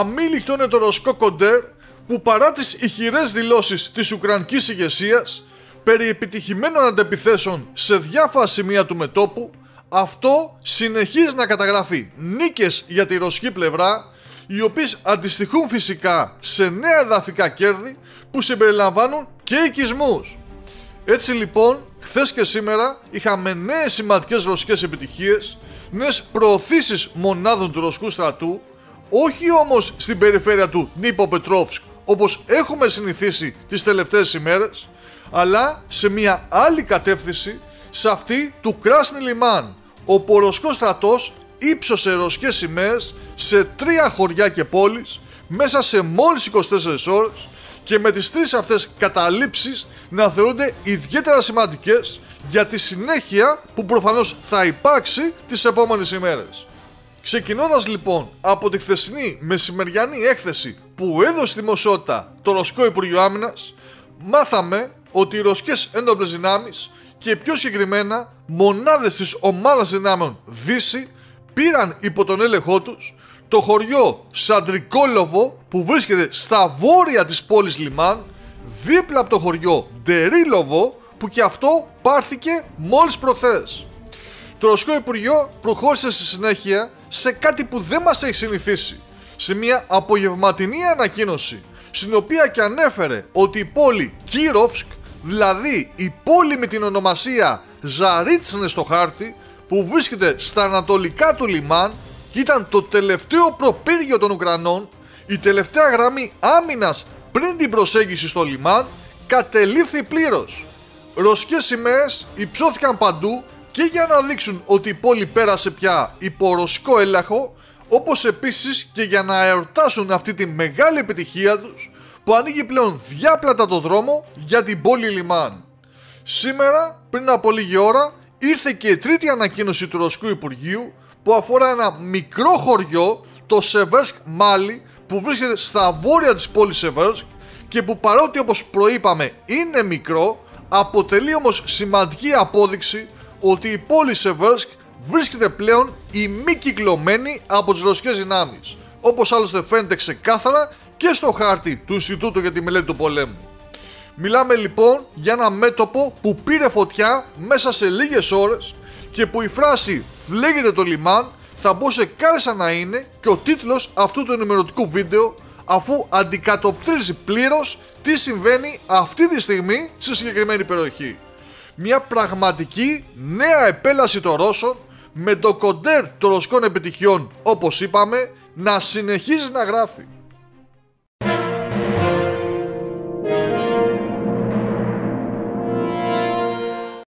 αμήλικτο είναι το ρωσικό κοντέρ που παρά τις ηχηρές δηλώσεις της Ουκρανικής ηγεσίας περί επιτυχημένων αντεπιθέσεων σε διάφορα σημεία του μετώπου, αυτό συνεχίζει να καταγράφει νίκες για τη ρωσική πλευρά, οι οποίες αντιστοιχούν φυσικά σε νέα εδαφικά κέρδη που συμπεριλαμβάνουν και οικισμούς. Έτσι λοιπόν, χθες και σήμερα είχαμε νέες σημαντικές ρωσικές επιτυχίες, νέες προωθήσεις μονάδων του ρωσικού στρατού, όχι όμως στην περιφέρεια του Νίπο-Πετρόφσκ όπως έχουμε συνηθίσει τις τελευταίες ημέρες, αλλά σε μια άλλη κατεύθυνση, σε αυτή του Κράσνη Λιμάν, όπου ο ρωσικός στρατός ύψωσε ρωσικές σημαίες σε 3 χωριά και πόλεις μέσα σε μόλις 24 ώρες και με τις 3 αυτές καταλήψεις να θεωρούνται ιδιαίτερα σημαντικές για τη συνέχεια που προφανώς θα υπάρξει τις επόμενες ημέρες. Ξεκινώντας λοιπόν από τη χθεσινή μεσημεριανή έκθεση που έδωσε δημοσιότητα το Ρωσικό Υπουργείο Άμυνας, μάθαμε ότι οι ρωσικές ένοπλες δυνάμεις και πιο συγκεκριμένα μονάδες της ομάδας δυνάμεων Δύση πήραν υπό τον έλεγχό τους το χωριό Σαντρικόλοβο που βρίσκεται στα βόρεια της πόλης Λιμάν, δίπλα από το χωριό Ντερίλοβο που και αυτό πάρθηκε μόλις προχθές. Το Ρωσικό Υπουργείο προχώρησε στη συνέχεια σε κάτι που δεν μας έχει συνηθίσει, σε μια απογευματινή ανακοίνωση, στην οποία και ανέφερε ότι η πόλη Κίροφσκ, δηλαδή η πόλη με την ονομασία Ζαρίτσνε στο χάρτη, που βρίσκεται στα ανατολικά του Λιμάν και ήταν το τελευταίο προπύργιο των Ουκρανών, η τελευταία γραμμή άμυνας πριν την προσέγγιση στο Λιμάν, κατελήφθη πλήρως. Ρωσικές σημαίες υψώθηκαν παντού και για να δείξουν ότι η πόλη πέρασε πια υπό ρωσικό έλεγχο, όπως επίσης και για να εορτάσουν αυτή τη μεγάλη επιτυχία τους που ανοίγει πλέον διάπλατα το δρόμο για την πόλη Λιμάν. Σήμερα, πριν από λίγη ώρα, ήρθε και η τρίτη ανακοίνωση του Ρωσικού Υπουργείου που αφορά ένα μικρό χωριό, το Σεβέρσκ Μάλι, που βρίσκεται στα βόρεια της πόλης Σεβέρσκ και που παρότι όπως προείπαμε είναι μικρό, αποτελεί όμως σημαντική απόδειξη ότι η πόλη Σεβέρσκ βρίσκεται πλέον ημικυκλωμένη από τις ρωσικές δυνάμεις, όπως άλλωστε φαίνεται ξεκάθαρα και στο χάρτη του Ινστιτούτου για τη Μελέτη του Πολέμου. Μιλάμε λοιπόν για ένα μέτωπο που πήρε φωτιά μέσα σε λίγες ώρες και που η φράση «φλέγεται το λιμάν» θα μπορούσε κάλλιστα να είναι και ο τίτλος αυτού του ενημερωτικού βίντεο, αφού αντικατοπτρίζει πλήρως τι συμβαίνει αυτή τη στιγμή στη συγκεκριμένη περιοχή. Μια πραγματική νέα επέλαση των Ρώσων, με το κοντέρ των ρωσικών επιτυχιών, όπως είπαμε, να συνεχίζει να γράφει.